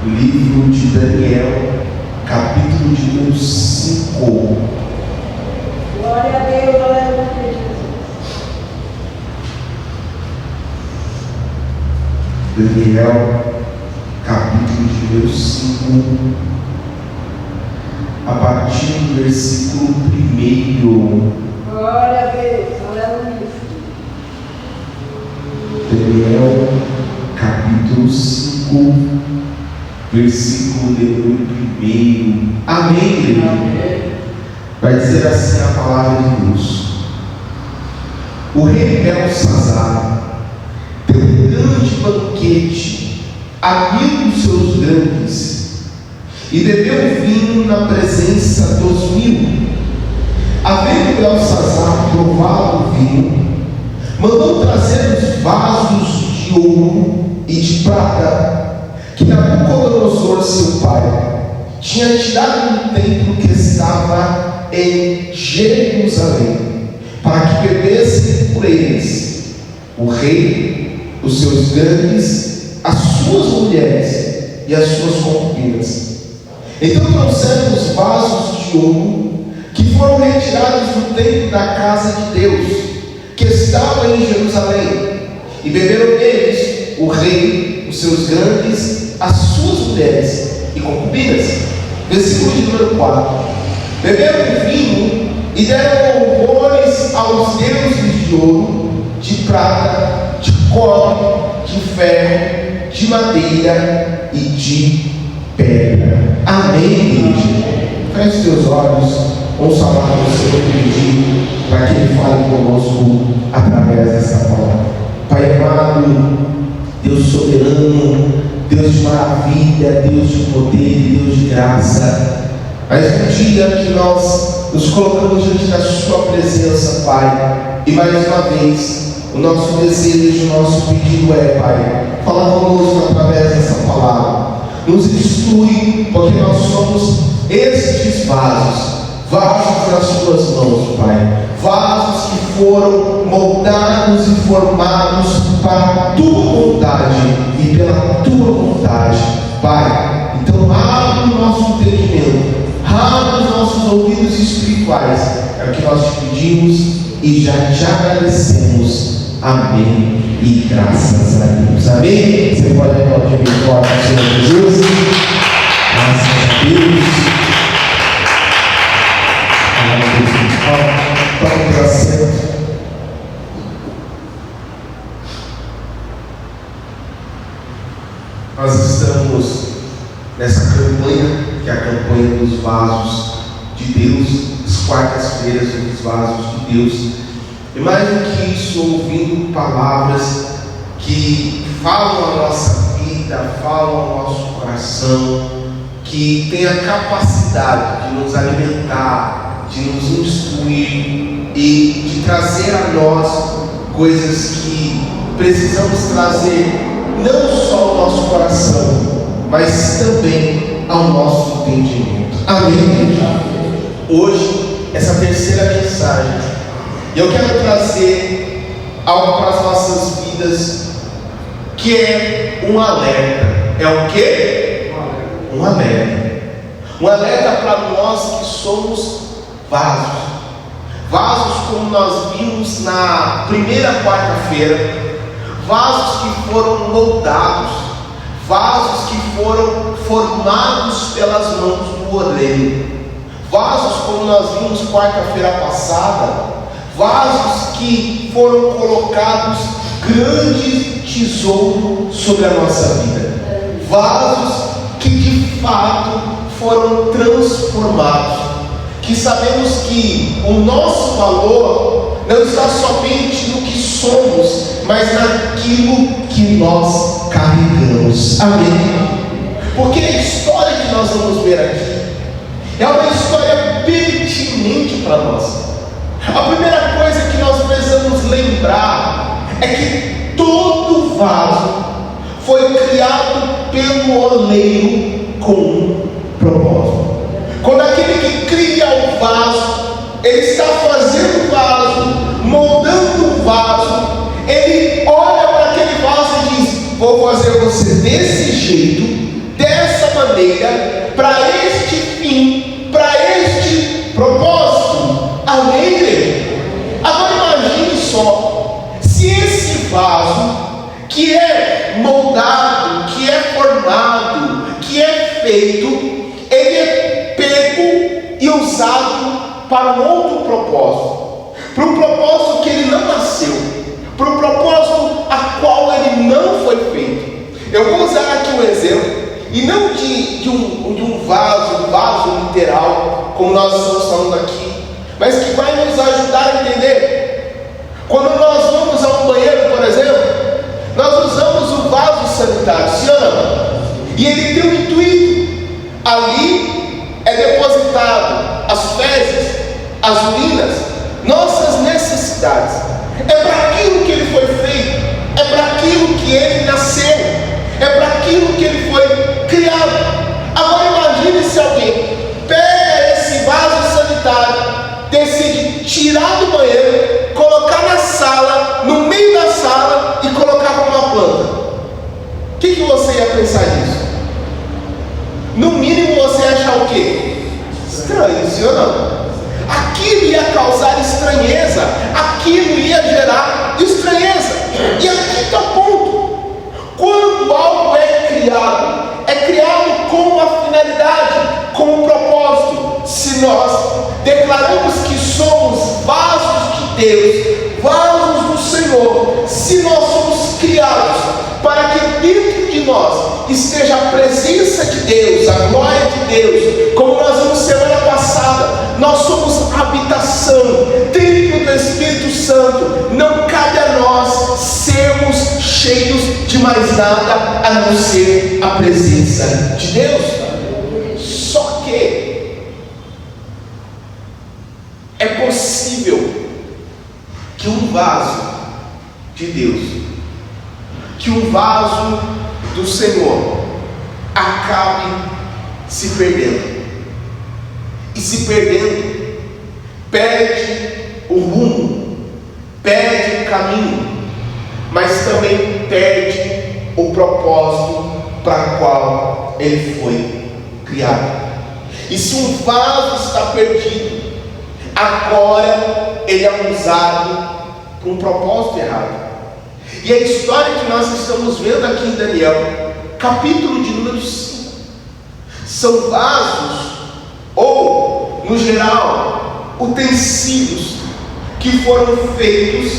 livro de Daniel, capítulo de número 5. Glória a Deus, aleluia, Jesus. Daniel, capítulo de número 5, a partir do versículo 1. Glória a Deus, aleluia. Daniel, capítulo 5, versículo de número 1. Amém, igreja? Amém. Vai dizer assim a palavra de Deus: o rei Belsazar deu um grande banquete a 1000 dos seus grandes, e bebeu vinho na presença dos 1000. Havendo Belsazar provado o vinho, mandou trazer os vasos de ouro e de prata que Nabucodonosor, seu pai, tinha tirado do templo que estava em Jerusalém, para que bebessem por eles o rei, os seus grandes, as suas mulheres e as suas concubinas. Então trouxeram os vasos de ouro que foram retirados do templo da casa de Deus, que estava em Jerusalém, e beberam neles o rei, os seus grandes, as suas mulheres e concubinas. Versículo de número 4. Beberam o vinho e deram louvores aos deuses de ouro, de prata, de cobre, de ferro, de madeira e de pedra. Amém, igreja? Feche teus olhos. Vamos falar com o Senhor e pedir para que Ele fale conosco através dessa palavra. Pai amado, Deus soberano, Deus de maravilha, Deus de poder, Deus de graça, mais um dia que nós nos colocamos diante da Sua presença, Pai, e mais uma vez o nosso desejo, o nosso pedido é, Pai, fala conosco através dessa palavra, nos instrui, porque nós somos estes vasos nas Tuas mãos, Pai, vasos que foram moldados e formados para a Tua vontade e pela Tua vontade, Pai. Então abre o nosso entendimento, abre os nossos ouvidos espirituais, é o que nós te pedimos e já te agradecemos. Amém e graças a Deus. Amém? Você pode aplaudir bem forte o Senhor Jesus. Graças a Deus. Tome para assento. Nós estamos nessa campanha, que é a campanha dos vasos de Deus, as quartas-feiras dos vasos de Deus. E mais do que isso, ouvindo palavras que falam a nossa vida, falam ao nosso coração, que tem a capacidade de nos alimentar, de nos instruir e de trazer a nós coisas que precisamos trazer não só ao nosso coração, mas também ao nosso entendimento. Amém? Hoje, essa terceira mensagem, eu quero trazer algo para as nossas vidas que é um alerta. É o quê? Um alerta. Um alerta para nós que somos vasos. Vasos como nós vimos na primeira quarta-feira. Vasos que foram moldados. Vasos que foram formados pelas mãos do oleiro. Vasos como nós vimos quarta-feira passada. Vasos que foram colocados grandes tesouros sobre a nossa vida. Vasos que de fato foram transformados. Que sabemos que o nosso valor não está somente no que somos, mas naquilo que nós carregamos. Amém? Porque a história que nós vamos ver aqui é uma história pertinente para nós. A primeira coisa que nós precisamos lembrar é que todo vaso foi criado pelo oleiro com um propósito. Quando aquele que cria o vaso, ele está fazendo o vaso, moldando o vaso, ele olha para aquele vaso e diz: vou fazer você desse jeito, dessa maneira, para este fim, para este propósito. Amém, igreja? Agora imagine só, se esse vaso que é moldado, que é formado, que é feito, ele é pego e usado para um outro propósito, para um propósito que ele não nasceu, para um propósito a qual ele não foi feito. Eu vou usar aqui um exemplo, e não de um vaso literal, como nós estamos falando aqui, mas que vai nos ajudar a entender. Quando nós vamos a um banheiro, por exemplo, nós usamos o vaso sanitário, sim ou não? E ele tem um intuito. Ali é depositado as fezes, as urinas, nossas necessidades. É para aquilo que ele foi feito, é para aquilo que ele nasceu, é para aquilo que ele foi criado. Agora imagine se alguém pega esse vaso sanitário, decide tirar do banheiro, colocar na sala, no meio da sala e colocar como uma planta. O que você ia pensar disso? No mínimo você ia achar o quê? Estranho, sim ou não? Aquilo ia causar estranheza, aquilo ia gerar estranheza. E aqui está o ponto: quando algo é criado com uma finalidade, com um propósito. Se nós declaramos que somos vasos de Deus, vasos do Senhor, se nós somos criados para que dentro de nós esteja a presença de Deus, a glória de Deus, como nós vimos semana passada, nós somos habitação, templo do Espírito Santo. Não cabe a nós sermos cheios de mais nada a não ser a presença de Deus. Só que é possível que um vaso de Deus, que um vaso do Senhor acabe se perdendo. E se perdendo, perde o rumo, perde o caminho, mas também perde o propósito para o qual ele foi criado. E se um vaso está perdido, agora ele é usado para um propósito errado. E a história que nós estamos vendo aqui em Daniel, capítulo de número 5, são vasos, ou, no geral, utensílios que foram feitos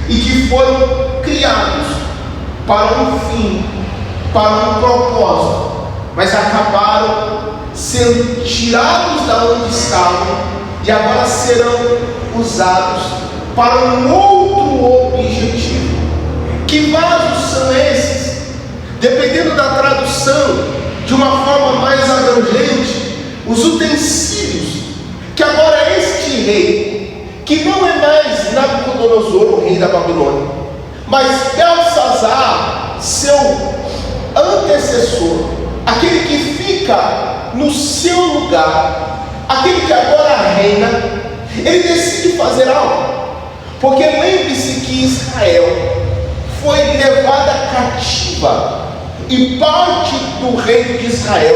e que foram criados para um fim, para um propósito, mas acabaram sendo tirados da onde estavam e agora serão usados para um outro objetivo. Que vasos são esses? Dependendo da tradução, de uma forma mais abrangente, os utensílios que agora este rei, que não é mais Nabucodonosor, o rei da Babilônia, mas Belsazar, seu antecessor, aquele que fica no seu lugar, aquele que agora reina, ele decide fazer algo. Porque lembre-se que Israel foi levada cativa, e parte do reino de Israel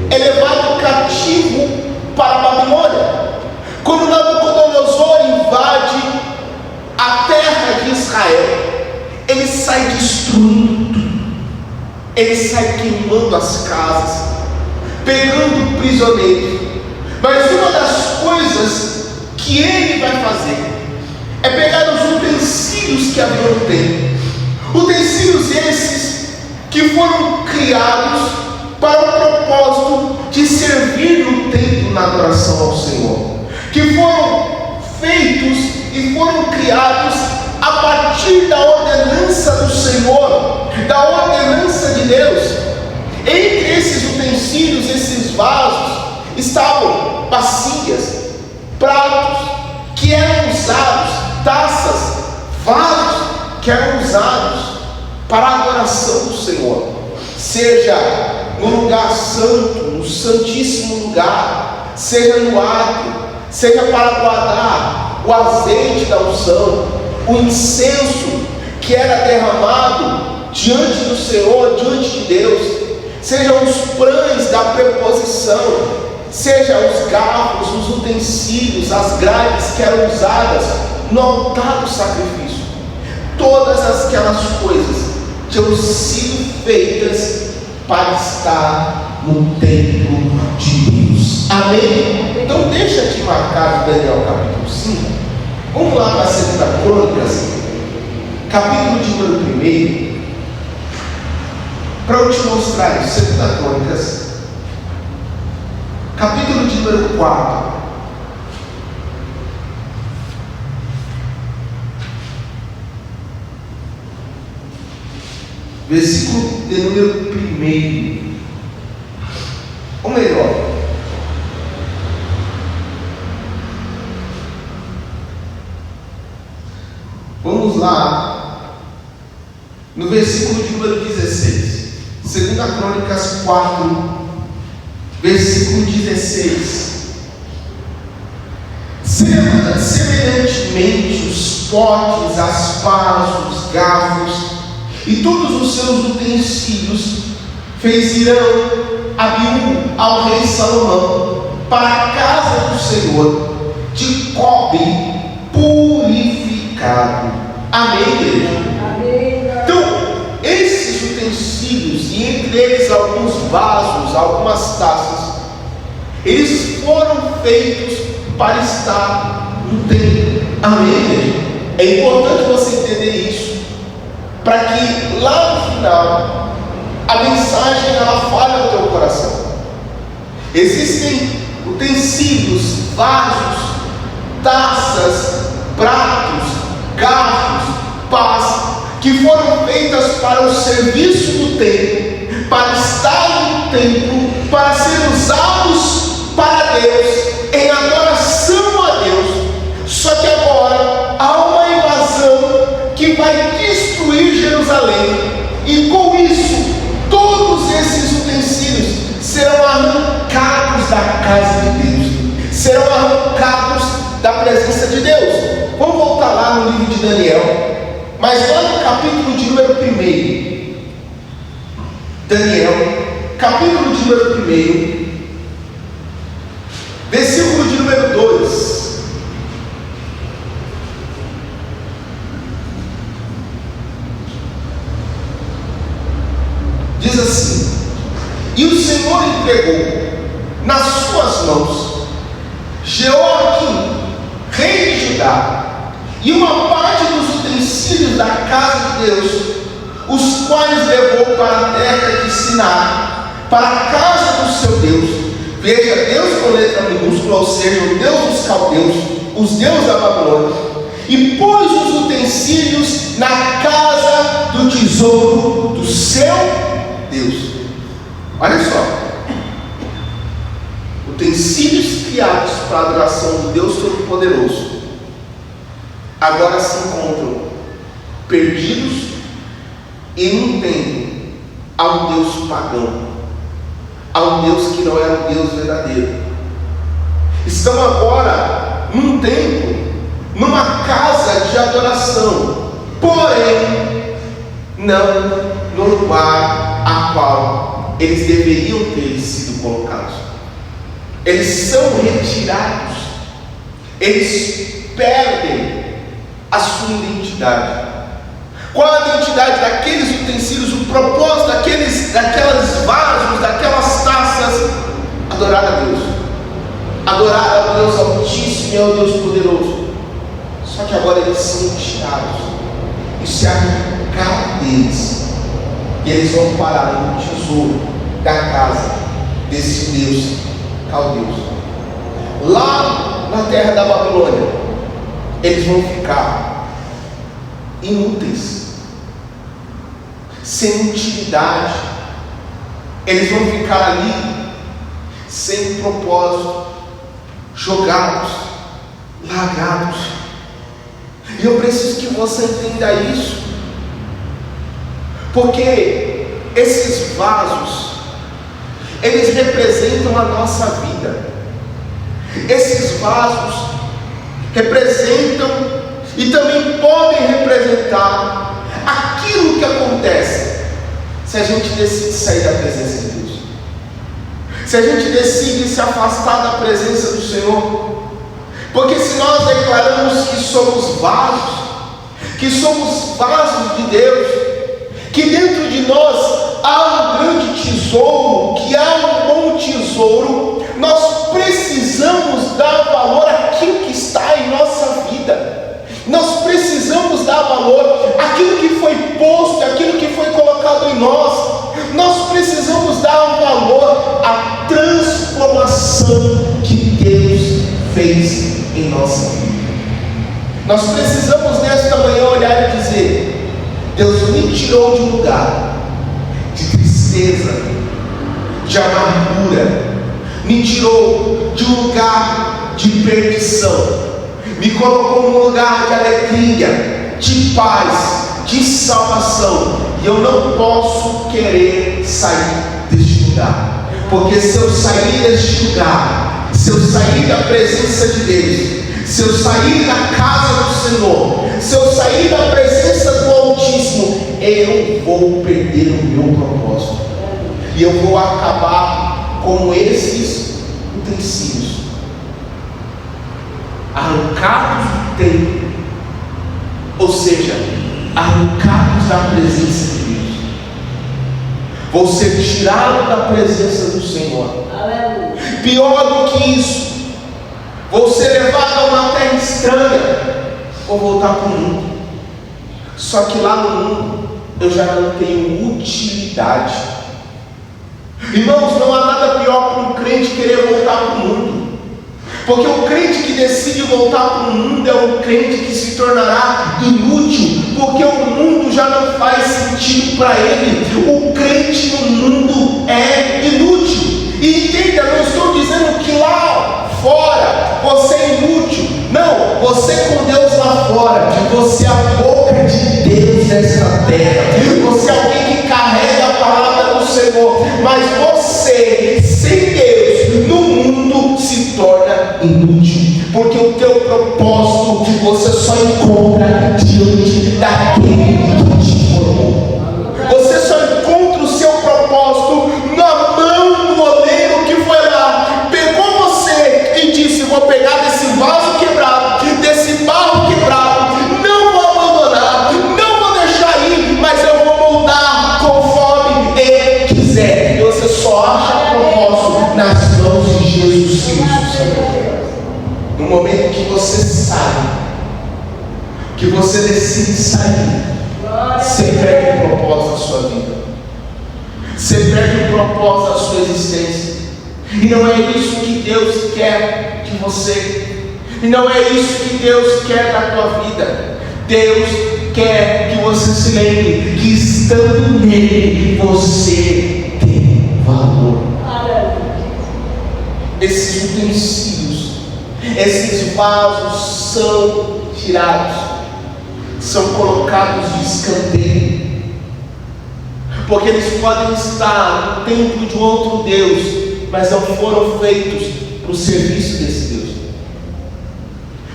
é levado cativo para a Babilônia. Quando Nabucodonosor invade a terra de Israel, ele sai destruindo tudo, ele sai queimando as casas, pegando prisioneiros. Mas uma das coisas que ele vai fazer é pegar os utensílios que havia no templo, utensílios esses que foram criados para o propósito de servir no templo na adoração ao Senhor, que foram feitos e foram criados a partir da ordenança do Senhor, da ordenança de Deus. Entre esses utensílios, esses vasos, estavam bacias, pratos que eram usados, taças, vasos que eram usados para a adoração do Senhor, seja no lugar santo, no santíssimo lugar, seja no átrio, seja para guardar o azeite da unção, o incenso que era derramado diante do Senhor, diante de Deus, sejam os pães da preposição, seja os garfos, os utensílios, as grades que eram usadas no altar do sacrifício, todas aquelas coisas tinham sido feitas para estar no templo de Deus. Amém? Então deixa aqui marcado Daniel capítulo 5. Vamos lá para a 2 Crônicas, capítulo de número 1, para eu te mostrar isso. 2 Crônicas, capítulo de número 4. Versículo de número 1. Ou melhor, vamos lá no versículo de número 16. 2 Crônicas 4, versículo 16. Semelhantemente, os potes, as pás, os garfos e todos os seus utensílios fez Irão Abiú ao rei Salomão para a casa do Senhor de cobre purificado. Amém, igreja? Amém. Então, esses utensílios, e entre eles alguns vasos, algumas taças, eles foram feitos para estar no templo. Amém, igreja? É importante você entender isso, para que lá no final a mensagem ela fale ao teu coração. Existem utensílios, vasos, taças, pratos, garfos, pás, que foram feitas para o serviço do templo, para estar no templo, para ser usados para Deus, em adoração a Deus. Só que agora há uma invasão que vai destruir Jerusalém, e com isso todos esses utensílios serão arrancados da casa de Deus, serão arrancados da presença de Deus. Vamos voltar lá no livro de Daniel, mas lá no capítulo de número 1, Daniel, capítulo de número 1, versículo de número 2. Diz assim: e o Senhor entregou nas suas mãos Jeoaquim, rei de Judá, e uma parte dos utensílios da casa de Deus, os quais levou para a terra de Siná, para a casa do seu Deus. Veja, Deus com letra minúscula, ou seja, o Deus dos caldeus, os deuses da Babilônia, e pôs os utensílios na casa do tesouro do seu Deus. Olha só, utensílios criados para a adoração do Deus Todo-Poderoso agora se encontram perdidos e num templo a um Deus pagão, a um Deus que não era o Deus verdadeiro. Estão agora num templo, numa casa de adoração, porém não no lugar a qual eles deveriam ter sido colocados. Eles são retirados, eles perdem a sua identidade. Qual a identidade daqueles utensílios, o propósito daquelas vasos, daquelas taças? Adorar a Deus, adorar ao Deus Altíssimo e ao Deus Poderoso. Só que agora eles são tirados, e se arrancar deles, e eles vão parar no tesouro da casa desse Deus caldeus. Lá na terra da Babilônia, eles vão ficar inúteis, sem utilidade. Eles vão ficar ali sem propósito, jogados, largados. E eu preciso que você entenda isso, porque esses vasos, eles representam a nossa vida. Esses vasos representam e também podem representar aquilo que acontece se a gente decide sair da presença de Deus. se a gente decide se afastar da presença do Senhor. Porque se nós declaramos que somos vasos de Deus, que dentro de nós há um grande tesouro, que há um bom tesouro, nós precisamos dar valor àquilo que está em nossa vida. Nós precisamos dar valor àquilo que foi posto, àquilo que foi colocado em nós. Nós precisamos dar valor à transformação que Deus fez em nossa vida. Nós precisamos nesta manhã olhar e dizer: Deus me tirou de um lugar de tristeza, de amargura, me tirou de um lugar de perdição, me colocou num lugar de alegria, de paz, de salvação, e eu não posso querer sair deste lugar, porque se eu sair deste lugar, se eu sair da presença de Deus, se eu sair da casa do Senhor, se eu sair da presença do Altíssimo, eu vou perder o meu propósito, e eu vou acabar como esses utensílios, arrancados do templo, ou seja, arrancados da presença de Deus. Vou ser tirado da presença do Senhor. Aleluia. Pior do que isso, vou ser levado a uma terra estranha, vou voltar para o mundo. Só que lá no mundo eu já não tenho utilidade. Irmãos, não há nada pior para um crente querer voltar para o mundo, porque o crente que decide voltar para o mundo é um crente que se tornará inútil, porque o mundo já não faz sentido para ele. O crente no mundo é inútil. E entenda, não estou dizendo que lá fora você é inútil. Não, você com Deus lá fora, você é a boca de Deus nessa terra. Você é alguém que carrega a palavra do Senhor. Mas você, sem Deus, no mundo se torna inútil. Porque o teu propósito você só encontra diante daquele que te formou. Você só encontra o seu propósito na mão do oleiro que foi lá, pegou você e disse: vou pegar desse vaso quebrado, desse barro quebrado, não vou abandonar, não vou deixar ir, mas eu vou moldar conforme Ele quiser. E você só acha propósito nas mãos de Jesus Cristo. No momento que você sai, que você decide sair, você perde o propósito da sua vida, você perde o propósito da sua existência. E não é isso que Deus quer de você, e não é isso que Deus quer da tua vida. Deus quer que você se lembre que estando nele você tem valor. Esses utensílios, esses vasos são tirados, são colocados de escanteio, porque eles podem estar no templo de um outro Deus, mas não foram feitos para o serviço desse Deus.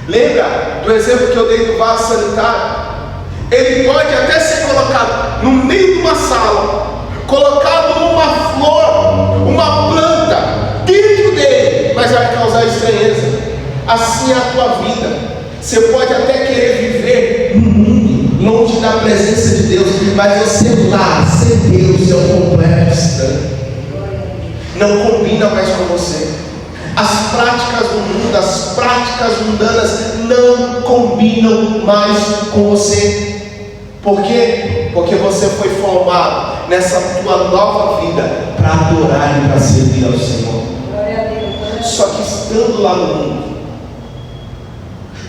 Lembra do exemplo que eu dei do vaso sanitário? Ele pode até ser colocado no meio de uma sala, colocado uma flor, uma planta dentro dele, mas vai causar estranheza. Assim é a tua vida. Você pode até querer viver no mundo, longe da presença de Deus, mas você lá, sem Deus, é um completo estranho. Não combina mais com você. As práticas do mundo, as práticas mundanas não combinam mais com você. Por quê? Porque você foi formado nessa tua nova vida para adorar e para servir ao Senhor. Só que estando lá no mundo,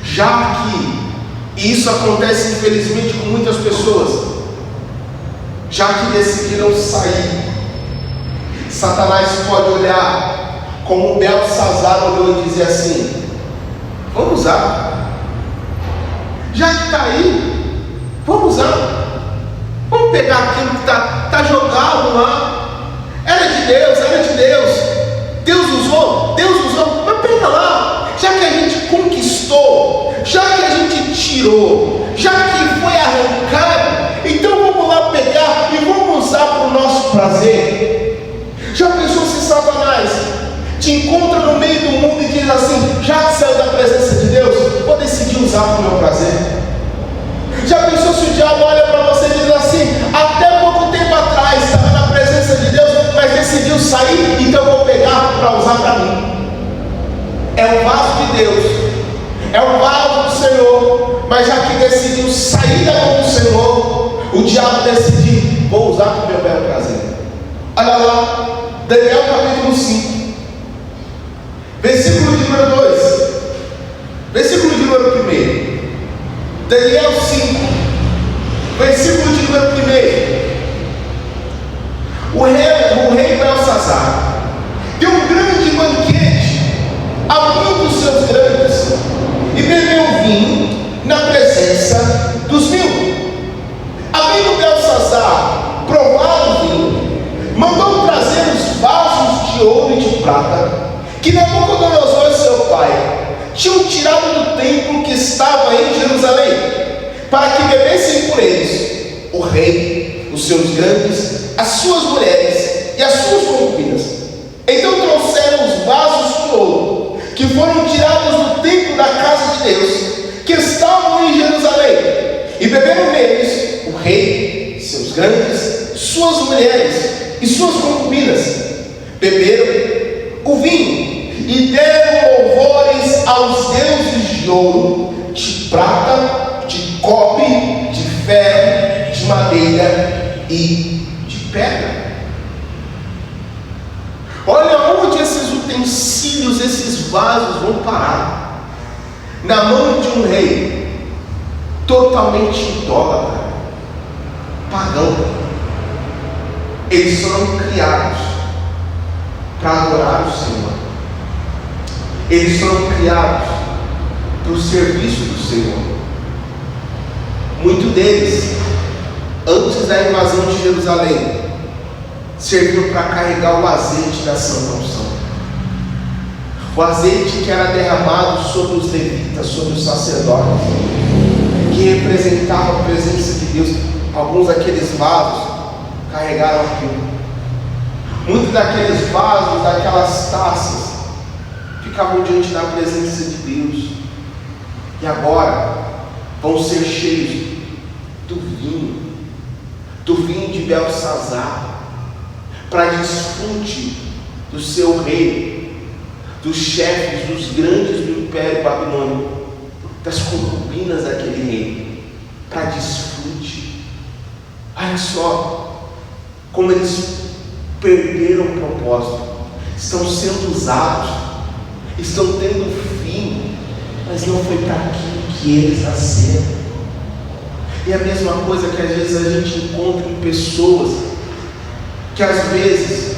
já que, e isso acontece infelizmente com muitas pessoas, já que decidiram sair, Satanás pode olhar como Belsazar olhou e dizer assim: vamos usar, já que está aí, vamos usar, vamos pegar aquilo que está jogado lá, era de Deus, Deus usou, mas pega lá, já que a gente conquistou, já que a gente tirou, já que foi arrancado, então vamos lá pegar e vamos usar para o nosso prazer. Já pensou se Satanás te encontra no meio do mundo e diz assim: já que saiu da presença de Deus, vou decidir usar para o meu prazer. Já pensou se o diabo olha para você e diz assim: até pouco tempo atrás estava na presença de Deus, mas decidiu sair, então eu vou pegar para usar para mim. É o vaso de Deus, é o vaso do Senhor, mas já que decidiu sair da mão do Senhor, o diabo decidiu: vou usar para o meu belo prazer. Olha lá, Daniel capítulo 5, versículo de número 2, versículo de número 1. Daniel 5, versículo de número 1. O rei Belsazar deu um grande banquete a muitos seus grandes e bebeu vinho na presença dos 1000. Havendo Belsazar provado o vinho, mandou trazer os vasos de ouro e de prata que Nabucodonosor, seu pai, tinham tirado do templo que estava em Jerusalém, para que bebessem por eles o rei, os seus grandes, as suas mulheres e as suas concubinas. Então trouxeram os vasos de ouro que foram tirados do templo da casa de Deus, que estavam em Jerusalém, e beberam neles o rei, seus grandes, suas mulheres e suas concubinas. Beberam o vinho e deram louvores aos deuses de ouro, de prata, de cobre, de ferro, de madeira e de pedra. Olha onde esses utensílios, esses vasos vão parar: na mão de um rei totalmente idólatra, pagão. Eles foram criados para adorar o Senhor. Eles foram criados para o serviço do Senhor. Muitos deles, antes da invasão de Jerusalém, serviram para carregar o azeite da Santa Unção. O azeite que era derramado sobre os levitas, sobre os sacerdotes, que representava a presença de Deus. Alguns daqueles vasos carregaram aquilo. Muitos daqueles vasos, daquelas taças, ficavam diante da presença de Deus, e agora vão ser cheios do vinho de Belsazar, para desfrute do seu rei, dos chefes, dos grandes do império babilônico, das concubinas daquele rei, para desfrute. Olha só como eles perderam o propósito, estão sendo usados, estão tendo fim, mas não foi para aquilo que eles nasceram. E a mesma coisa que às vezes a gente encontra em pessoas que às vezes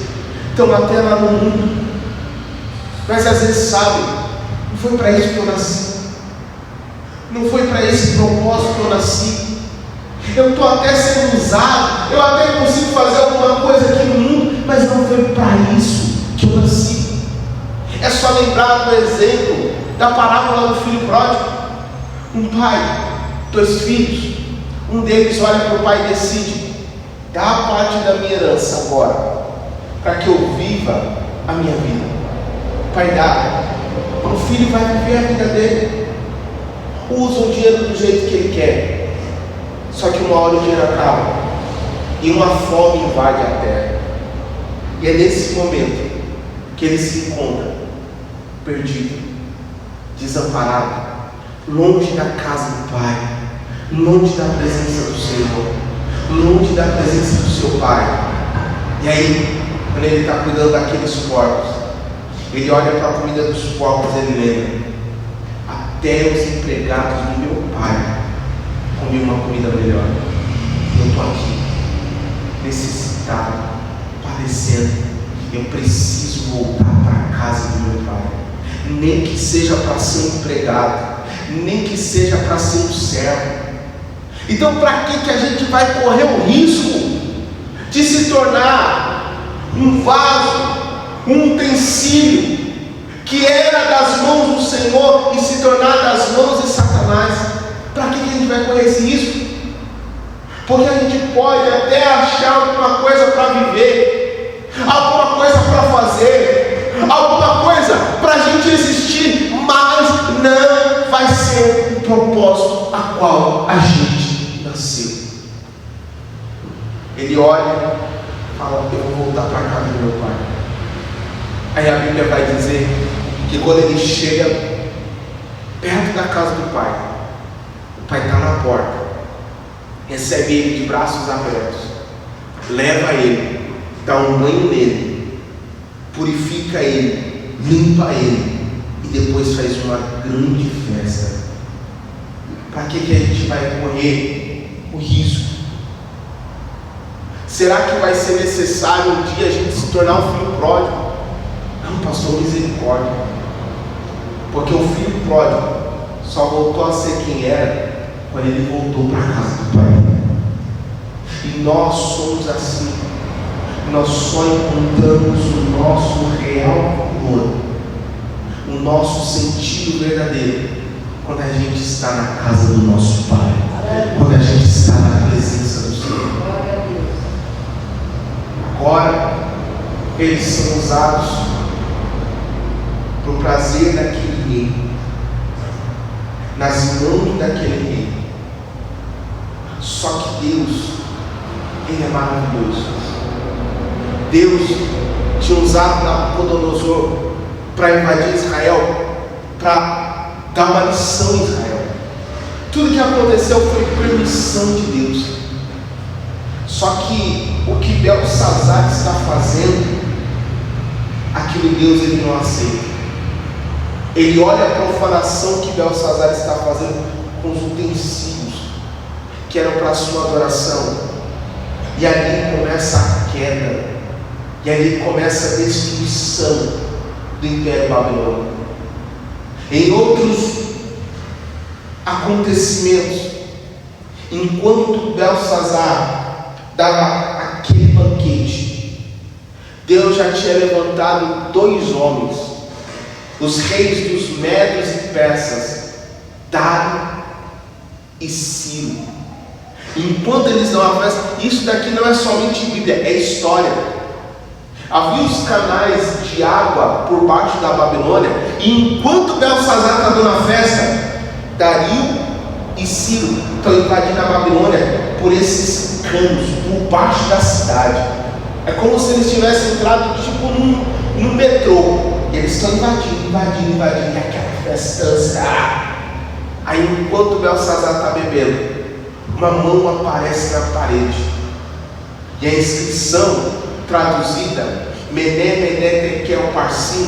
estão até lá no mundo, mas às vezes sabem: não foi para isso que eu nasci, não foi para esse propósito que eu nasci. Eu estou até sendo usado, eu até consigo fazer alguma coisa aqui no mundo, mas não foi para isso que eu nasci. É só lembrar do exemplo da parábola do filho pródigo. Um pai, 2 filhos, um deles olha para o pai e decide: dá a parte da minha herança agora, para que eu viva a minha vida. O pai dá, o filho vai viver a vida dele, usa o dinheiro do jeito que ele quer. Só que uma hora o dinheiro acaba e uma fome invade a terra, e é nesse momento que ele se encontra perdido, desamparado, longe da casa do pai, longe da presença do Senhor, longe da presença do seu pai. E aí, quando ele está cuidando daqueles porcos, ele olha para a comida dos porcos e ele lembra: até os empregados do meu pai comiam uma comida melhor. Eu estou aqui, necessitado, padecendo. Eu preciso voltar para a casa do meu pai, nem que seja para ser um empregado, nem que seja para ser um servo. Então, para que a gente vai correr o risco de se tornar um vaso, um utensílio que era das mãos do Senhor e se tornar das mãos de Satanás? Para que a gente vai correr esse risco? Porque a gente pode até achar alguma coisa para viver, alguma coisa para fazer, alguma a qual a gente nasceu. Ele olha e fala: eu vou voltar para a casa do meu pai. Aí a Bíblia vai dizer que quando ele chega perto da casa do pai, o pai está na porta, recebe ele de braços abertos, leva ele, dá um banho nele, purifica ele, limpa ele e depois faz uma grande festa. Para que a gente vai correr o risco? Será que vai ser necessário um dia a gente se tornar um filho pródigo? Não, pastor, misericórdia. Porque o filho pródigo só voltou a ser quem era quando ele voltou para a casa do pai. E nós somos assim. Nós só encontramos o nosso real valor, o nosso sentido verdadeiro, quando a gente está na casa do nosso pai, quando a gente está na presença do Senhor. Agora eles são usados para o prazer daquele rei, nas mãos daquele rei. Só que Deus, Ele é maravilhoso. Deus tinha usado Nabucodonosor para invadir Israel, para dar uma lição em Israel. Tudo que aconteceu foi permissão de Deus. Só que o que Belsazar está fazendo, aquilo Deus ele não aceita. Ele olha a profanação que Belsazar está fazendo com os utensílios que eram para a sua adoração, e ali começa a queda, e ali começa a destruição do Império Babilônico. Em outros acontecimentos, enquanto Belsazar dava aquele banquete, Deus já tinha levantado 2 homens, os reis dos Medos e Persas, Dário e Ciro. Enquanto eles dão a festa, isso daqui não é somente Bíblia, é história. Havia os canais de água por baixo da Babilônia, e enquanto Belsazar está dando a festa, Dario e Ciro estão invadindo a Babilônia por esses canos, por baixo da cidade. É como se eles tivessem entrado tipo num metrô. E eles estão invadindo, e aquela festança. Aí enquanto Belsazar está bebendo, uma mão aparece na parede, e a inscrição traduzida: Mené, Mené, Tekel, Parsim,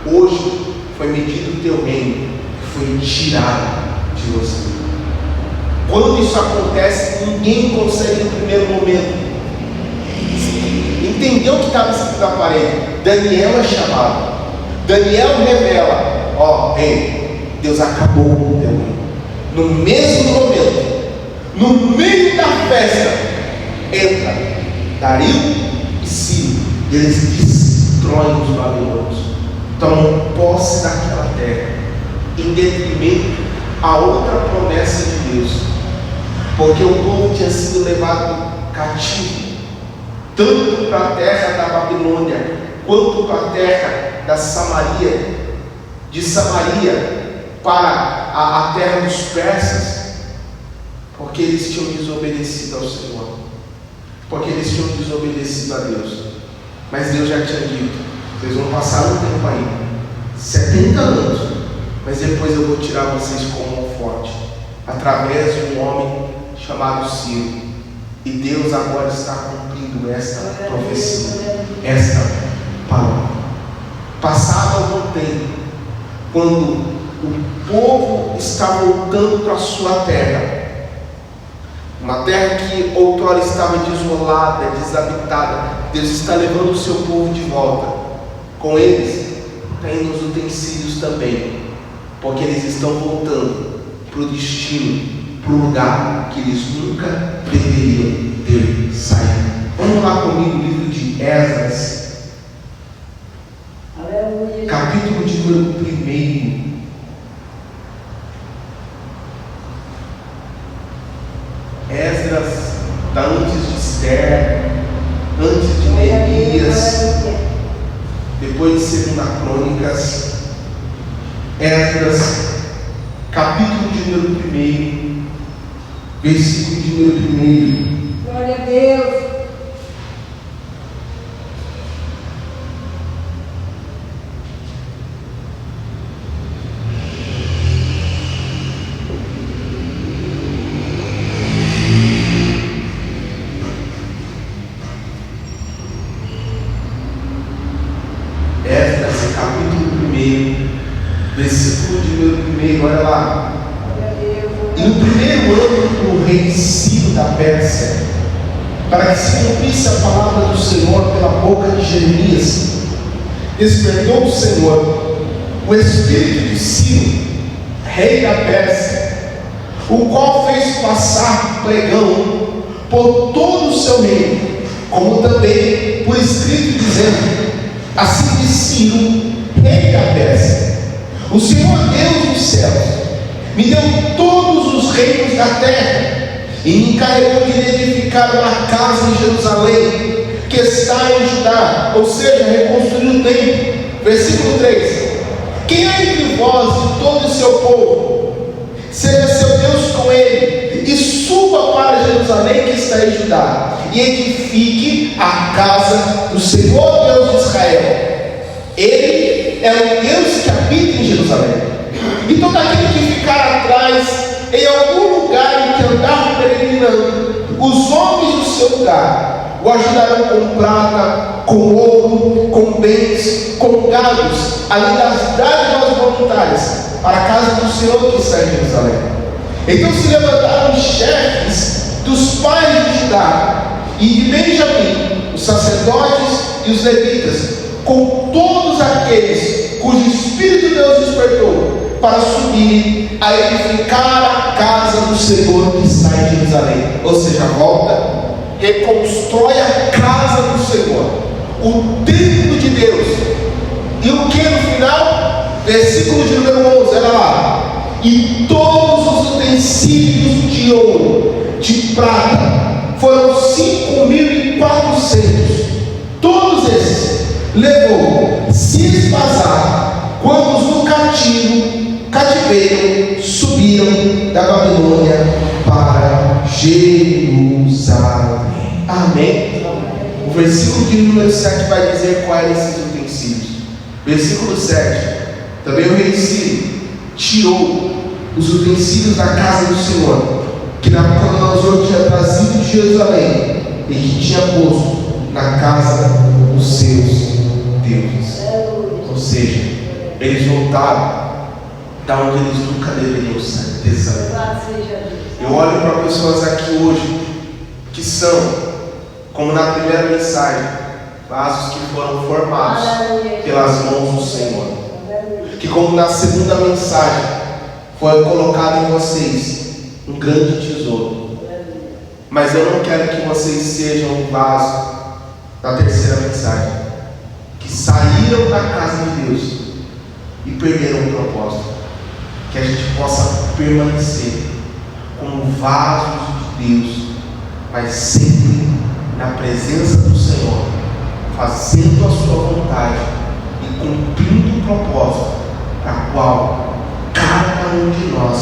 hoje foi medido o teu reino, foi tirado de você. Quando isso acontece, ninguém consegue no primeiro momento entender o que estava escrito na parede. Daniel é chamado, Daniel revela: ó, ei, Deus acabou com o teu reino. No mesmo momento, no meio da festa, entra Dario e Ciro, e eles destroem os babilônios, tomam posse daquela terra, em detrimento a outra promessa de Deus, porque o povo tinha sido levado cativo, tanto para a terra da Babilônia, quanto para a terra da Samaria, de Samaria para a terra dos persas, porque eles tinham desobedecido ao Senhor, porque eles tinham desobedecido a Deus. Mas Deus já tinha dito: vocês vão passar um tempo aí, 70 anos, mas depois eu vou tirar vocês com mão forte, através de um homem chamado Ciro. E Deus agora está cumprindo esta profecia, esta palavra. Passado algum tempo, quando o povo está voltando para a sua terra, uma terra que outrora estava desolada, desabitada, Deus está levando o seu povo de volta. Com eles tem os utensílios também, porque eles estão voltando para o destino, para o lugar que eles nunca deveriam ter saído. Vamos lá comigo, o livro de Esdras, capítulo de número 1. Esdras está antes de Esther, antes de Neemias, depois de 2 Crônicas. Esdras, capítulo de número 1, versículo de número 1. Glória a Deus. Esdras, capítulo 1, versículo de número 1, olha lá. Glória a Deus. E no primeiro ano do rei Ciro da Pérsia, para que se cumprisse a palavra do Senhor pela boca de Jeremias, despertou o Senhor o espírito de Ciro, rei da Pérsia, o qual fez passar pregão por todo o seu reino, como também por escrito dizendo: assim diz Ciro, rei da Pérsia: o Senhor Deus dos céus me deu todos os reinos da terra e me encarregou de edificar uma casa em Jerusalém, que está em Judá, ou seja, reconstruir o templo. Versículo 3: quem é entre vós e todo o seu povo, seja seu Deus com ele, e suba para Jerusalém, que está em Judá, e edifique a casa do Senhor Deus de Israel. Ele é o Deus que habita em Jerusalém. E todo aquele que ficar atrás em algum lugar em que andar peregrinando, os homens do seu lugar o ajudarão com prata, com ouro, com bens, com gados, além das dádivas voluntárias, para a casa do Senhor que está em Jerusalém. Então se levantaram os chefes dos pais de Judá e de Benjamim, os sacerdotes e os levitas, com todos aqueles cujo Espírito Deus despertou, para subir a edificar a casa do Senhor que está em Jerusalém. Ou seja, volta, reconstrói a casa do Senhor, o templo de Deus. E o que no final? Versículo de número 11, olha lá: e todos os utensílios de ouro, de prata, foram 5.400. Todos esses levou Sesbazar, quando os do cativeiro subiram da Babilônia para Jerusalém. Amém? O versículo de número 7 vai dizer quais esses utensílios. Versículo 7: também o rei Ciro tirou os utensílios da casa do Senhor, que Nabucodonosor tinha trazido de Jerusalém, e que tinha posto na casa dos seus deuses. Ou seja, eles voltaram da onde eles nunca deveriam ter saído. Eu olho para pessoas aqui hoje que são, como na primeira mensagem, vasos que foram formados pelas mãos do Senhor, que como na segunda mensagem foi colocado em vocês um grande tesouro. Mas eu não quero que vocês sejam um vaso da terceira mensagem, que saíram da casa de Deus e perderam o propósito. Que a gente possa permanecer como vasos de Deus, mas sempre na presença do Senhor, fazendo a sua vontade e cumprindo o propósito para o qual cada um de nós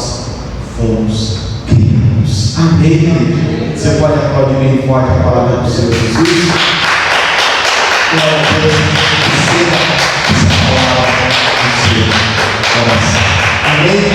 fomos criados. Amém? Você pode aplaudir bem forte a palavra do Senhor Jesus? Glória a Deus, receba essa palavra do Senhor. Amém?